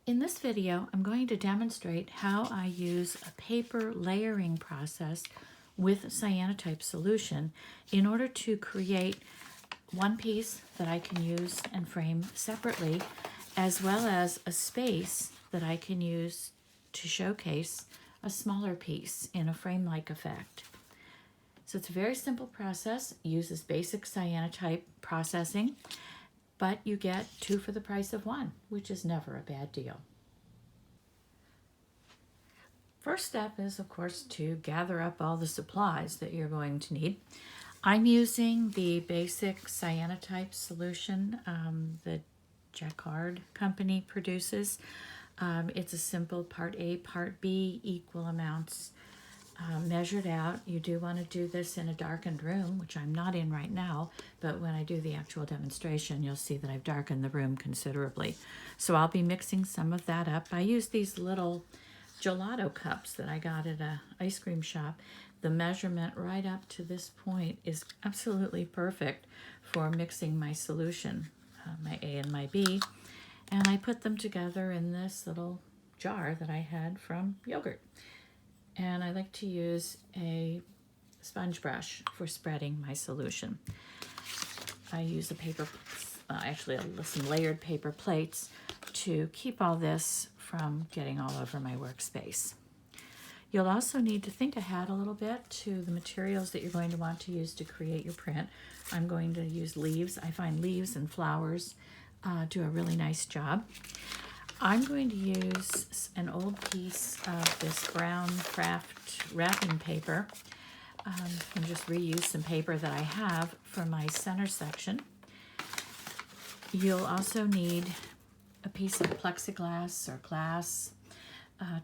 In this video, I'm going to demonstrate how I use a paper layering process with cyanotype solution in order to create one piece that I can use and frame separately, as well as a space that I can use to showcase a smaller piece in a frame-like effect. So it's a very simple process, uses basic cyanotype processing, but you get two for the price of one, which is never a bad deal. First step is, of course, to gather up all the supplies that you're going to need. I'm using the basic cyanotype solution that Jacquard company produces. It's a simple part A, part B, equal amounts measured out. You do want to do this in a darkened room, which I'm not in right now, but when I do the actual demonstration, you'll see that I've darkened the room considerably. So I'll be mixing some of that up. I use these little gelato cups that I got at an ice cream shop. The measurement right up to this point is absolutely perfect for mixing my solution, my A and my B. And I put them together in this little jar that I had from yogurt. And I like to use a sponge brush for spreading my solution. I use a paper, some layered paper plates to keep all this from getting all over my workspace. You'll also need to think ahead a little bit to the materials that you're going to want to use to create your print. I'm going to use leaves. I find leaves and flowers do a really nice job. I'm going to use an old piece of this brown craft wrapping paper and just reuse some paper that I have for my center section. You'll also need a piece of plexiglass or glass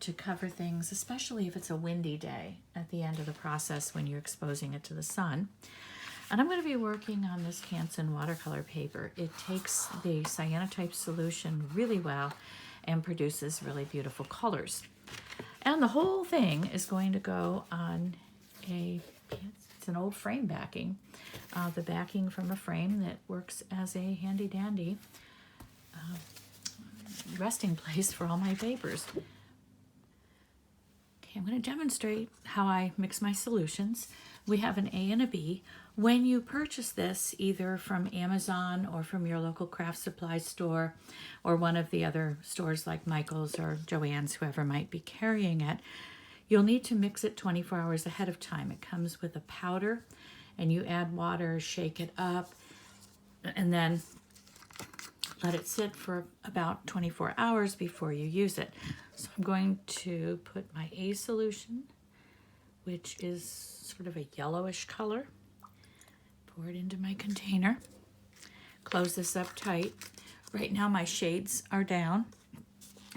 to cover things, especially if it's a windy day at the end of the process when you're exposing it to the sun. And I'm going to be working on this Canson watercolor paper. It takes the cyanotype solution really well and produces really beautiful colors. And the whole thing is going to go on it's an old frame backing, the backing from a frame that works as a handy-dandy resting place for all my papers. Okay, I'm going to demonstrate how I mix my solutions. We have an A and a B. When you purchase this, either from Amazon or from your local craft supply store or one of the other stores like Michael's or Joann's, whoever might be carrying it, you'll need to mix it 24 hours ahead of time. It comes with a powder, and you add water, shake it up, and then let it sit for about 24 hours before you use it. So I'm going to put my A solution, which is sort of a yellowish color, pour it into my container, close this up tight. Right now my shades are down.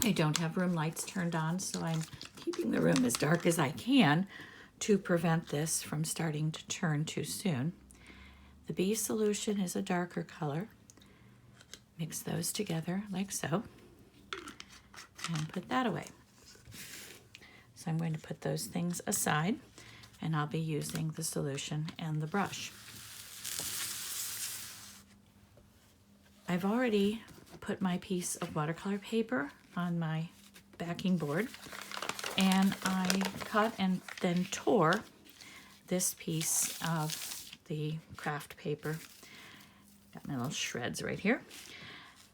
I don't have room lights turned on, so I'm keeping the room as dark as I can to prevent this from starting to turn too soon. The B solution is a darker color. Mix those together like so, and put that away. So I'm going to put those things aside, and I'll be using the solution and the brush. I've already put my piece of watercolor paper on my backing board, and I cut and then tore this piece of the craft paper. Got my little shreds right here.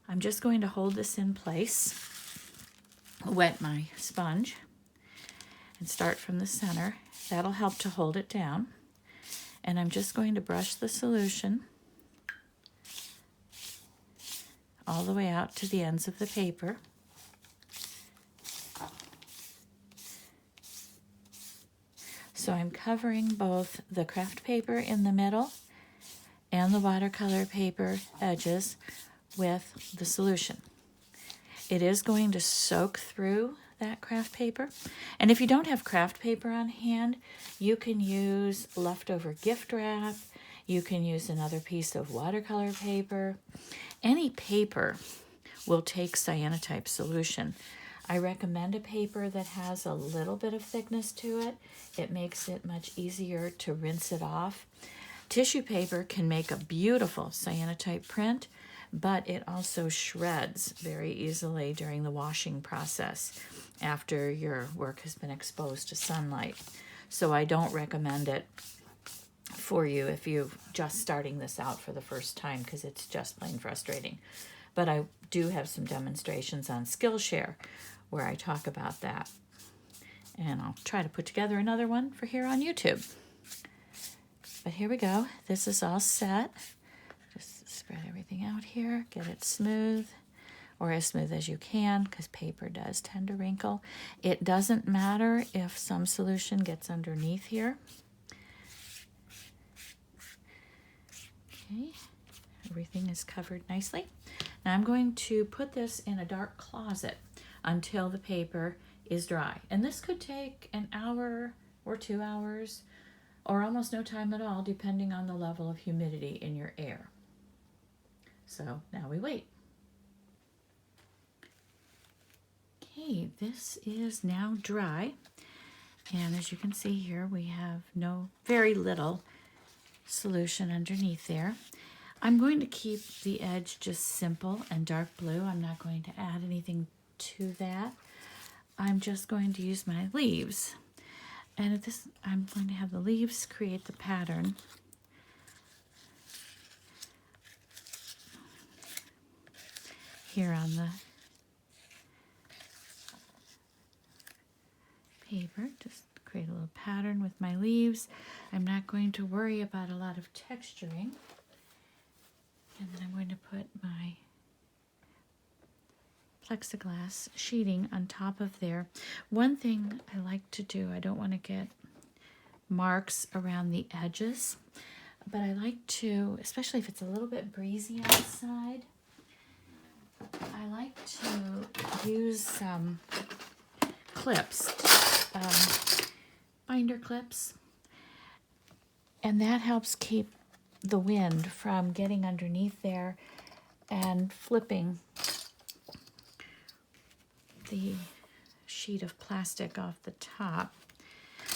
I'm just going to hold this in place, wet my sponge, and start from the center. That'll help to hold it down. And I'm just going to brush the solution all the way out to the ends of the paper. So I'm covering both the craft paper in the middle and the watercolor paper edges with the solution. It is going to soak through that craft paper. And if you don't have craft paper on hand, you can use leftover gift wrap. You can use another piece of watercolor paper. Any paper will take cyanotype solution. I recommend a paper that has a little bit of thickness to it. It makes it much easier to rinse it off. Tissue paper can make a beautiful cyanotype print, but it also shreds very easily during the washing process after your work has been exposed to sunlight. So I don't recommend it for you if you're just starting this out for the first time, because it's just plain frustrating. But I do have some demonstrations on Skillshare where I talk about that. And I'll try to put together another one for here on YouTube. But here we go. This is all set. Just spread everything out here, get it smooth, or as smooth as you can, because paper does tend to wrinkle. It doesn't matter if some solution gets underneath here. Okay, everything is covered nicely. Now I'm going to put this in a dark closet until the paper is dry. And this could take an hour or 2 hours, or almost no time at all, depending on the level of humidity in your air. So now we wait. Okay, this is now dry. And as you can see here, we have very little solution underneath there. I'm going to keep the edge just simple and dark blue. I'm not going to add anything to that. I'm just going to use my leaves. And I'm going to have the leaves create the pattern. Here on the paper, just create a little pattern with my leaves. I'm not going to worry about a lot of texturing. And then I'm going to put my plexiglass sheeting on top of there. One thing I like to do, I don't want to get marks around the edges, but I like to, especially if it's a little bit breezy outside, I like to use some clips, binder clips, and that helps keep the wind from getting underneath there and flipping the sheet of plastic off the top.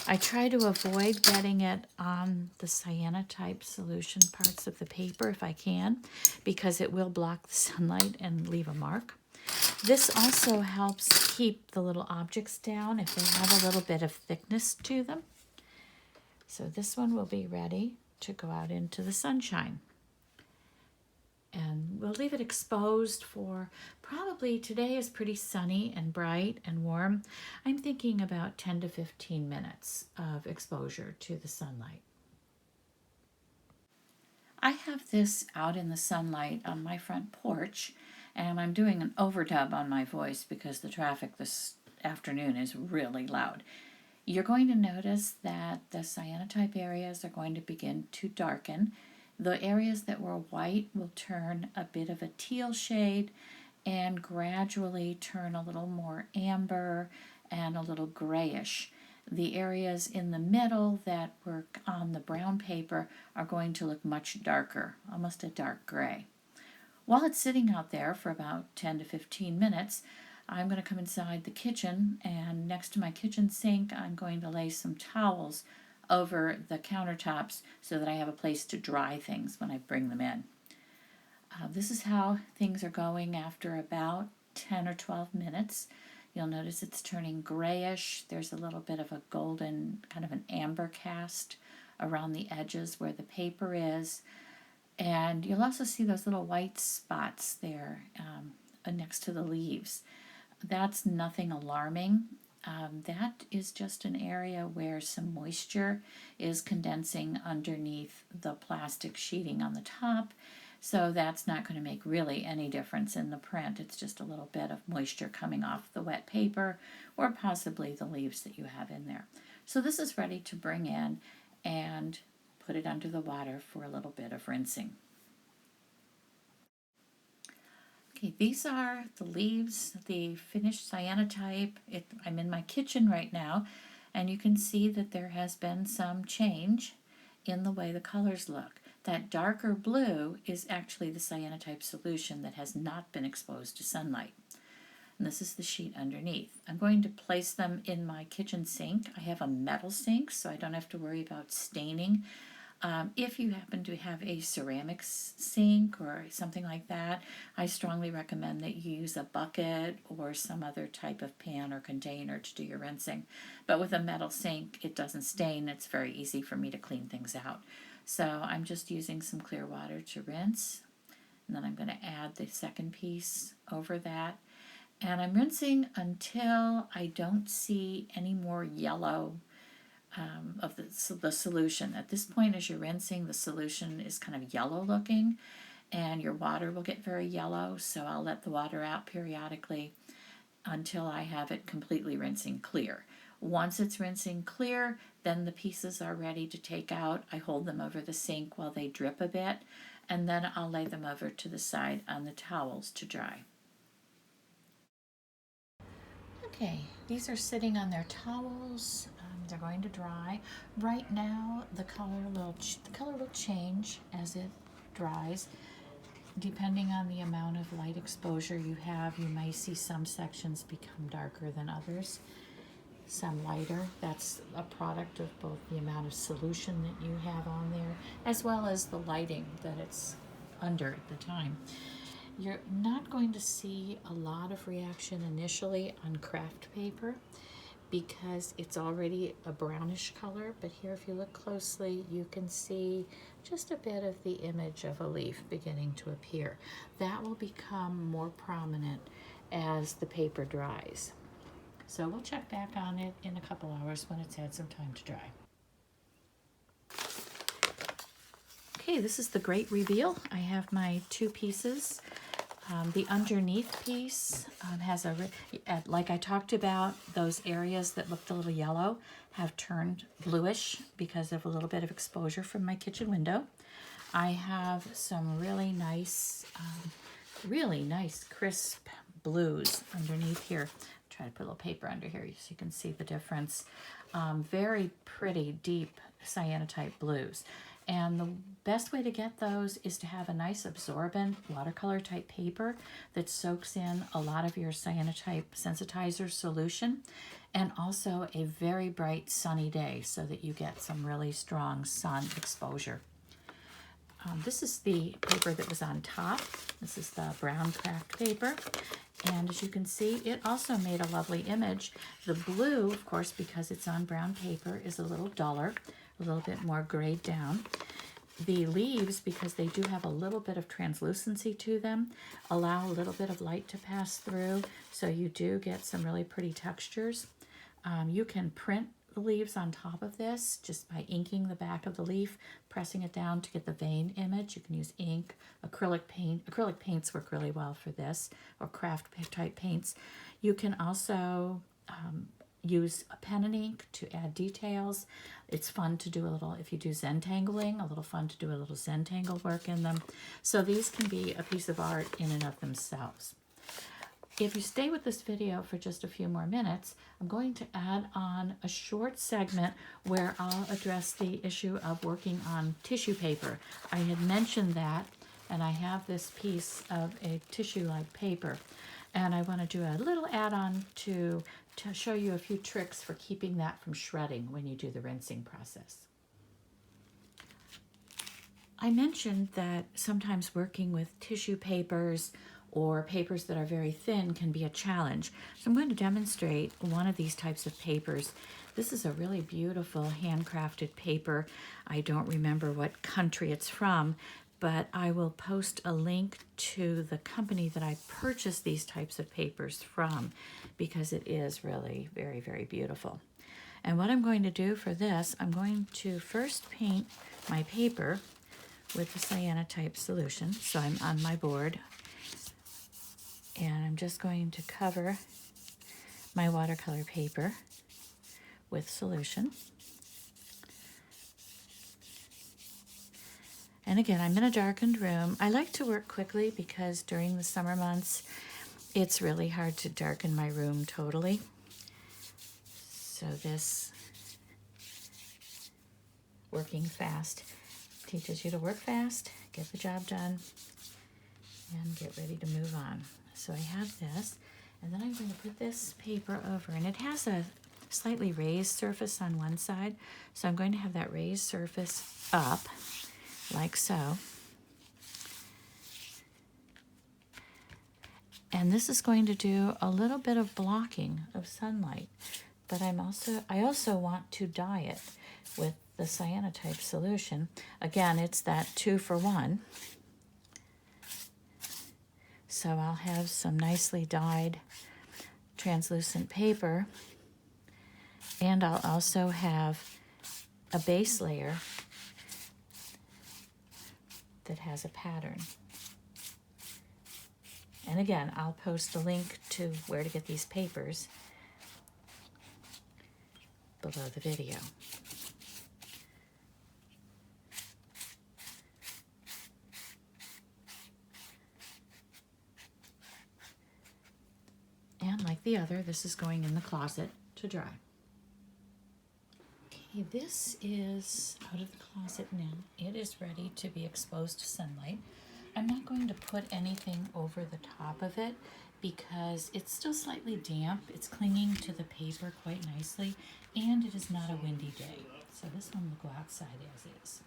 I try to avoid getting it on the cyanotype solution parts of the paper if I can, because it will block the sunlight and leave a mark. This also helps keep the little objects down if they have a little bit of thickness to them. So this one will be ready to go out into the sunshine. And we'll leave it exposed for probably, today is pretty sunny and bright and warm. I'm thinking about 10 to 15 minutes of exposure to the sunlight. I have this out in the sunlight on my front porch, and I'm doing an overdub on my voice because the traffic this afternoon is really loud. You're going to notice that the cyanotype areas are going to begin to darken. The areas that were white will turn a bit of a teal shade and gradually turn a little more amber and a little grayish. The areas in the middle that were on the brown paper are going to look much darker, almost a dark gray. While it's sitting out there for about 10 to 15 minutes, I'm going to come inside the kitchen, and next to my kitchen sink, I'm going to lay some towels over the countertops so that I have a place to dry things when I bring them in. This is how things are going after about 10 or 12 minutes. You'll notice it's turning grayish. There's a little bit of a golden, kind of an amber cast around the edges where the paper is. And you'll also see those little white spots there next to the leaves. That's nothing alarming. That is just an area where some moisture is condensing underneath the plastic sheeting on the top. So that's not going to make really any difference in the print. It's just a little bit of moisture coming off the wet paper or possibly the leaves that you have in there. So this is ready to bring in and put it under the water for a little bit of rinsing. Okay, these are the leaves, the finished cyanotype. I'm in my kitchen right now, and you can see that there has been some change in the way the colors look. That darker blue is actually the cyanotype solution that has not been exposed to sunlight. And this is the sheet underneath. I'm going to place them in my kitchen sink. I have a metal sink, so I don't have to worry about staining If you happen to have a ceramics sink or something like that, I strongly recommend that you use a bucket or some other type of pan or container to do your rinsing. But with a metal sink, it doesn't stain. It's very easy for me to clean things out. So I'm just using some clear water to rinse, and then I'm going to add the second piece over that. And I'm rinsing until I don't see any more yellow of the solution. At this point, as you're rinsing, the solution is kind of yellow looking, and your water will get very yellow, so I'll let the water out periodically until I have it completely rinsing clear. Once it's rinsing clear, then the pieces are ready to take out. I hold them over the sink while they drip a bit, and then I'll lay them over to the side on the towels to dry. Okay, these are sitting on their towels. They're going to dry. Right now, the color will change as it dries. Depending on the amount of light exposure you have, you may see some sections become darker than others, some lighter. That's a product of both the amount of solution that you have on there, as well as the lighting that it's under at the time. You're not going to see a lot of reaction initially on craft paper because it's already a brownish color, but here if you look closely you can see just a bit of the image of a leaf beginning to appear. That will become more prominent as the paper dries. So we'll check back on it in a couple hours when it's had some time to dry. Okay, this is the great reveal. I have my two pieces. The underneath piece has like I talked about, those areas that looked a little yellow have turned bluish because of a little bit of exposure from my kitchen window. I have some really nice crisp blues underneath here. Try to put a little paper under here so you can see the difference. Very pretty deep cyanotype blues. And the best way to get those is to have a nice absorbent watercolor type paper that soaks in a lot of your cyanotype sensitizer solution, and also a very bright sunny day so that you get some really strong sun exposure. This is the paper that was on top. This is the brown craft paper. And as you can see, it also made a lovely image. The blue, of course, because it's on brown paper, is a little duller, a little bit more grayed down. The leaves, because they do have a little bit of translucency to them, allow a little bit of light to pass through, so you do get some really pretty textures. You can print the leaves on top of this just by inking the back of the leaf, pressing it down to get the vein image. You can use ink, acrylic paint. Acrylic paints work really well for this, or craft type paints. You can also use a pen and ink to add details. It's fun to do a little, if you do Zentangling, a little fun to do a little Zentangle work in them. So these can be a piece of art in and of themselves. If you stay with this video for just a few more minutes, I'm going to add on a short segment where I'll address the issue of working on tissue paper. I had mentioned that, and I have this piece of a tissue-like paper, and I want to do a little add-on to show you a few tricks for keeping that from shredding when you do the rinsing process. I mentioned that sometimes working with tissue papers or papers that are very thin can be a challenge. So I'm going to demonstrate one of these types of papers. This is a really beautiful handcrafted paper. I don't remember what country it's from, but I will post a link to the company that I purchased these types of papers from because it is really very, very beautiful. And what I'm going to do for this, I'm going to first paint my paper with the cyanotype solution. So I'm on my board, and I'm just going to cover my watercolor paper with solution. And again, I'm in a darkened room. I like to work quickly because during the summer months, it's really hard to darken my room totally. So this working fast teaches you to work fast, get the job done, and get ready to move on. So I have this, and then I'm going to put this paper over, and it has a slightly raised surface on one side. So I'm going to have that raised surface up, like so. And this is going to do a little bit of blocking of sunlight, but I also want to dye it with the cyanotype solution. Again, it's that 2 for 1. So I'll have some nicely dyed translucent paper, and I'll also have a base layer that has a pattern. And again, I'll post a link to where to get these papers below the video. And like the other, this is going in the closet to dry. Okay, this is out of the closet now. It is ready to be exposed to sunlight. I'm not going to put anything over the top of it because it's still slightly damp. It's clinging to the paper quite nicely, and it is not a windy day. So this one will go outside as is.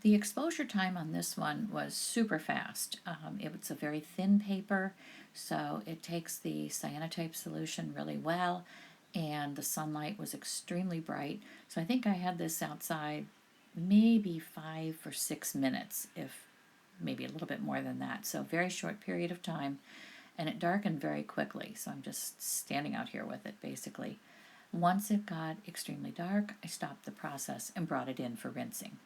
The exposure time on this one was super fast. It was a very thin paper, so it takes the cyanotype solution really well, and the sunlight was extremely bright. So I think I had this outside maybe 5 or 6 minutes, if maybe a little bit more than that. So very short period of time, and it darkened very quickly. So I'm just standing out here with it basically. Once it got extremely dark, I stopped the process and brought it in for rinsing.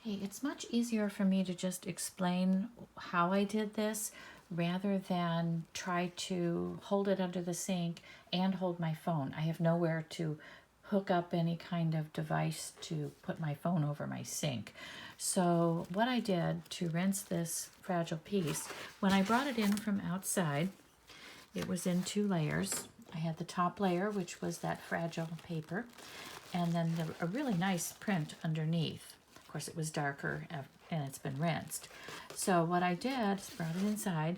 Okay, it's much easier for me to just explain how I did this rather than try to hold it under the sink and hold my phone. I have nowhere to hook up any kind of device to put my phone over my sink. So what I did to rinse this fragile piece, when I brought it in from outside, it was in 2 layers. I had the top layer, which was that fragile paper, and then a really nice print underneath. Of course, it was darker and it's been rinsed. So what I did is brought it inside,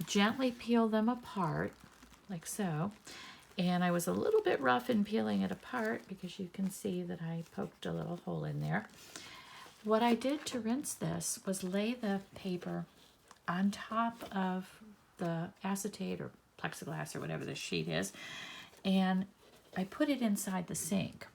gently peel them apart, like so. And I was a little bit rough in peeling it apart because you can see that I poked a little hole in there. What I did to rinse this was lay the paper on top of the acetate or plexiglass or whatever the sheet is, and I put it inside the sink.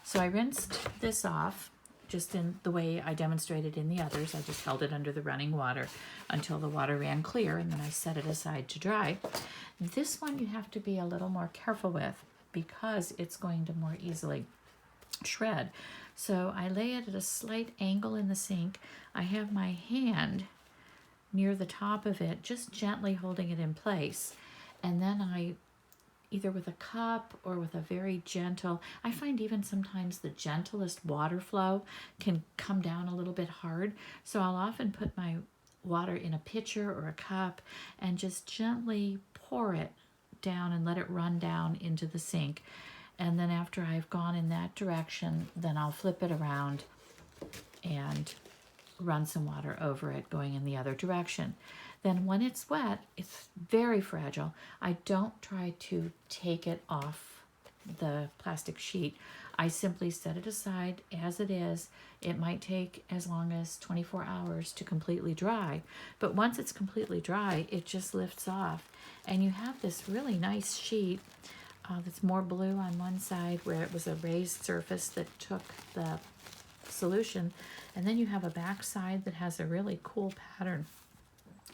So I rinsed this off just in the way I demonstrated in the others. I just held it under the running water until the water ran clear, and then I set it aside to dry. This one you have to be a little more careful with because it's going to more easily shred. So I lay it at a slight angle in the sink. I have my hand near the top of it, just gently holding it in place. And then I, either with a cup or with a very gentle, I find even sometimes the gentlest water flow can come down a little bit hard. So I'll often put my water in a pitcher or a cup and just gently pour it down and let it run down into the sink. And then after I've gone in that direction, then I'll flip it around and run some water over it going in the other direction. Then when it's wet, it's very fragile. I don't try to take it off the plastic sheet. I simply set it aside as it is. It might take as long as 24 hours to completely dry, but once it's completely dry, it just lifts off. And you have this really nice sheet that's more blue on one side where it was a raised surface that took the solution, and then you have a back side that has a really cool pattern.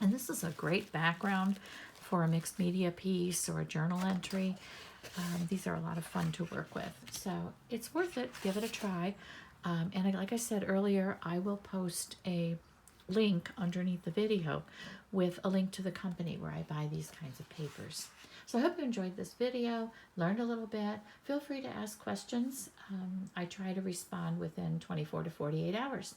And this is a great background for a mixed media piece or a journal entry. These are a lot of fun to work with, so it's worth it. Give it a try. And like I said earlier, I will post a link underneath the video with a link to the company where I buy these kinds of papers. So I hope you enjoyed this video, learned a little bit. Feel free to ask questions. I try to respond within 24 to 48 hours.